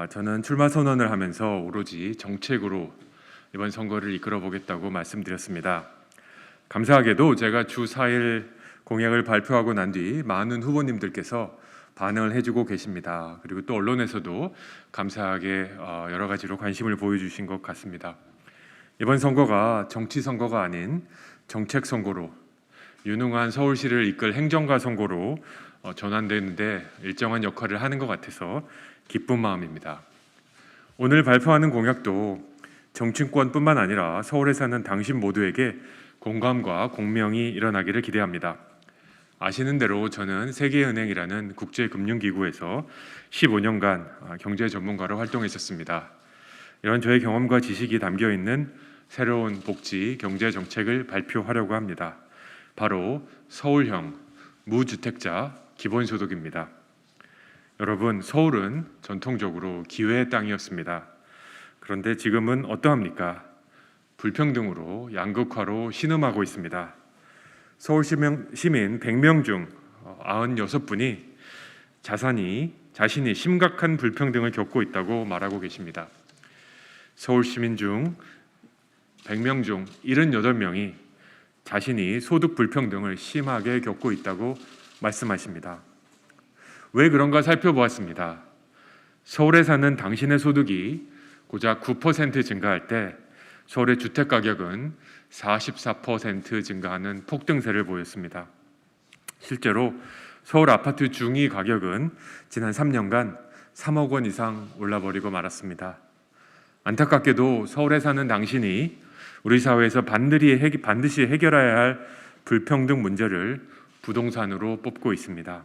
저는 출마 선언을 하면서 오로지 정책으로 이번 선거를 이끌어 보겠다고 말씀드렸습니다. 감사하게도 제가 주 4일 공약을 발표하고 난 뒤 많은 후보님들께서 반응을 해주고 계십니다. 그리고 또 언론에서도 감사하게 여러 가지로 관심을 보여주신 것 같습니다. 이번 선거가 정치 선거가 아닌 정책 선거로, 유능한 서울시를 이끌 행정가 선거로 전환되는데 일정한 역할을 하는 것 같아서 기쁜 마음입니다. 오늘 발표하는 공약도 정치권뿐만 아니라 서울에 사는 당신 모두에게 공감과 공명이 일어나기를 기대합니다. 아시는 대로 저는 세계은행이라는 국제금융기구에서 15년간 경제 전문가로 활동했었습니다. 이런 저의 경험과 지식이 담겨 있는 새로운 복지 경제 정책을 발표하려고 합니다. 바로 서울형 무주택자 기본소득입니다. 여러분, 서울은 전통적으로 기회의 땅이었습니다. 그런데 지금은 어떠합니까? 불평등으로 양극화로 신음하고 있습니다. 서울 시민 100명 중 96분이 자신이 심각한 불평등을 겪고 있다고 말하고 계십니다. 서울 시민 중 100명 중 78명이 자신이 소득 불평등을 심하게 겪고 있다고 말씀하십니다. 왜 그런가 살펴보았습니다. 서울에 사는 당신의 소득이 고작 9% 증가할 때 서울의 주택 가격은 44% 증가하는 폭등세를 보였습니다. 실제로 서울 아파트 중위 가격은 지난 3년간 3억 원 이상 올라버리고 말았습니다. 안타깝게도 서울에 사는 당신이 우리 사회에서 반드시 해결해야 할 불평등 문제를 부동산으로 뽑고 있습니다.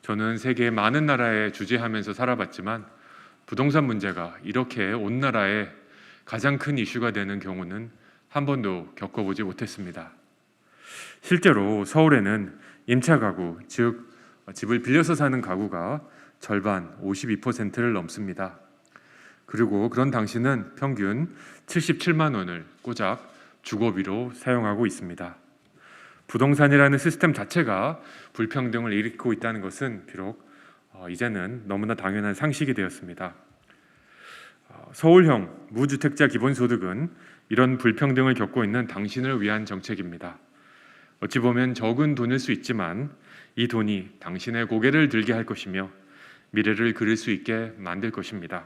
저는 세계 많은 나라에 주재하면서 살아봤지만 부동산 문제가 이렇게 온 나라에 가장 큰 이슈가 되는 경우는 한 번도 겪어보지 못했습니다. 실제로 서울에는 임차 가구, 즉 집을 빌려서 사는 가구가 절반 52%를 넘습니다. 그리고 그런 당신은 평균 77만 원을 꼬작 주거비로 사용하고 있습니다. 부동산이라는 시스템 자체가 불평등을 일으키고 있다는 것은 비록 이제는 너무나 당연한 상식이 되었습니다. 서울형 무주택자 기본소득은 이런 불평등을 겪고 있는 당신을 위한 정책입니다. 어찌 보면 적은 돈일 수 있지만 이 돈이 당신의 고개를 들게 할 것이며 미래를 그릴 수 있게 만들 것입니다.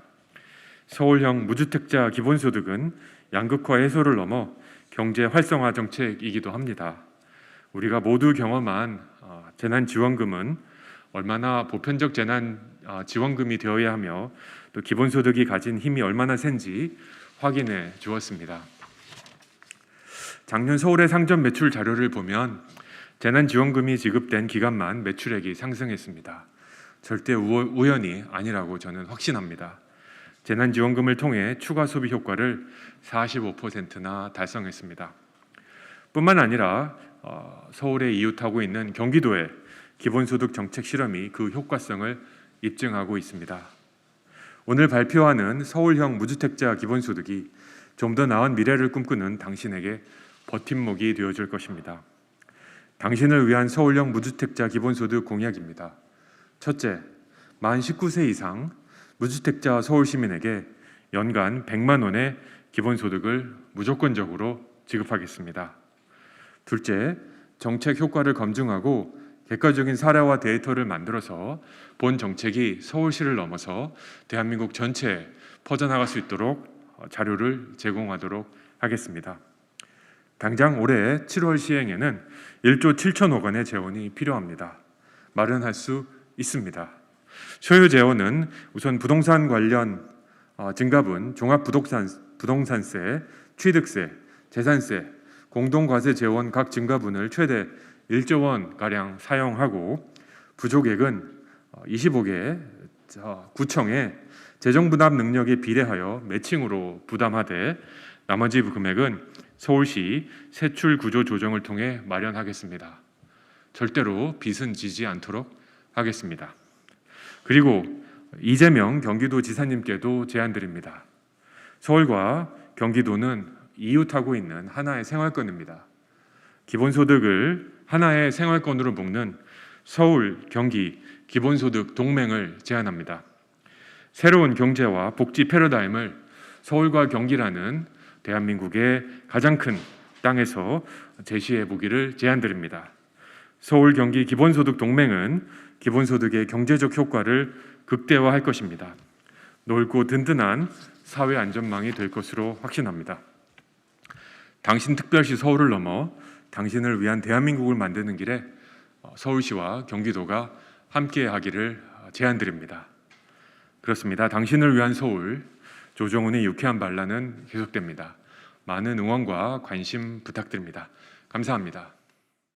서울형 무주택자 기본소득은 양극화 해소를 넘어 경제 활성화 정책이기도 합니다. 우리가 모두 경험한 재난지원금은 얼마나 보편적 재난지원금이 되어야 하며 또 기본소득이 가진 힘이 얼마나 센지 확인해 주었습니다. 작년 서울의 상점 매출 자료를 보면 재난지원금이 지급된 기간만 매출액이 상승했습니다. 절대 우연이 아니라고 저는 확신합니다. 재난지원금을 통해 추가 소비 효과를 45%나 달성했습니다. 뿐만 아니라 서울에 이웃하고 있는 경기도의 기본소득 정책 실험이 그 효과성을 입증하고 있습니다. 오늘 발표하는 서울형 무주택자 기본소득이 좀 더 나은 미래를 꿈꾸는 당신에게 버팀목이 되어줄 것입니다. 당신을 위한 서울형 무주택자 기본소득 공약입니다. 첫째, 만 19세 이상 무주택자 서울 시민에게 연간 100만 원의 기본소득을 무조건적으로 지급하겠습니다. 둘째, 정책 효과를 검증하고 객관적인 사례와 데이터를 만들어서 본 정책이 서울시를 넘어서 대한민국 전체에 퍼져나갈 수 있도록 자료를 제공하도록 하겠습니다. 당장 올해 7월 시행에는 1조 7천억 원의 재원이 필요합니다. 마련할 수 있습니다. 소요 재원은 우선 부동산 관련 증가분, 종합부동산세, 취득세, 재산세, 공동과세 재원 각 증가분을 최대 1조 원가량 사용하고 부족액은 25개 구청의 재정부담 능력에 비례하여 매칭으로 부담하되 나머지 금액은 서울시 세출 구조 조정을 통해 마련하겠습니다. 절대로 빚은 지지 않도록 하겠습니다. 그리고 이재명 경기도지사님께도 제안드립니다. 서울과 경기도는 이웃하고 있는 하나의 생활권입니다. 기본소득을 하나의 생활권으로 묶는 서울, 경기 기본소득 동맹을 제안합니다. 새로운 경제와 복지 패러다임을 서울과 경기라는 대한민국의 가장 큰 땅에서 제시해 보기를 제안드립니다. 서울 경기 기본소득 동맹은 기본소득의 경제적 효과를 극대화할 것입니다. 넓고 든든한 사회 안전망이 될 것으로 확신합니다. 당신 특별시 서울을 넘어 당신을 위한 대한민국을 만드는 길에 서울시와 경기도가 함께하기를 제안드립니다. 그렇습니다. 당신을 위한 서울, 조정훈의 유쾌한 반란은 계속됩니다. 많은 응원과 관심 부탁드립니다. 감사합니다.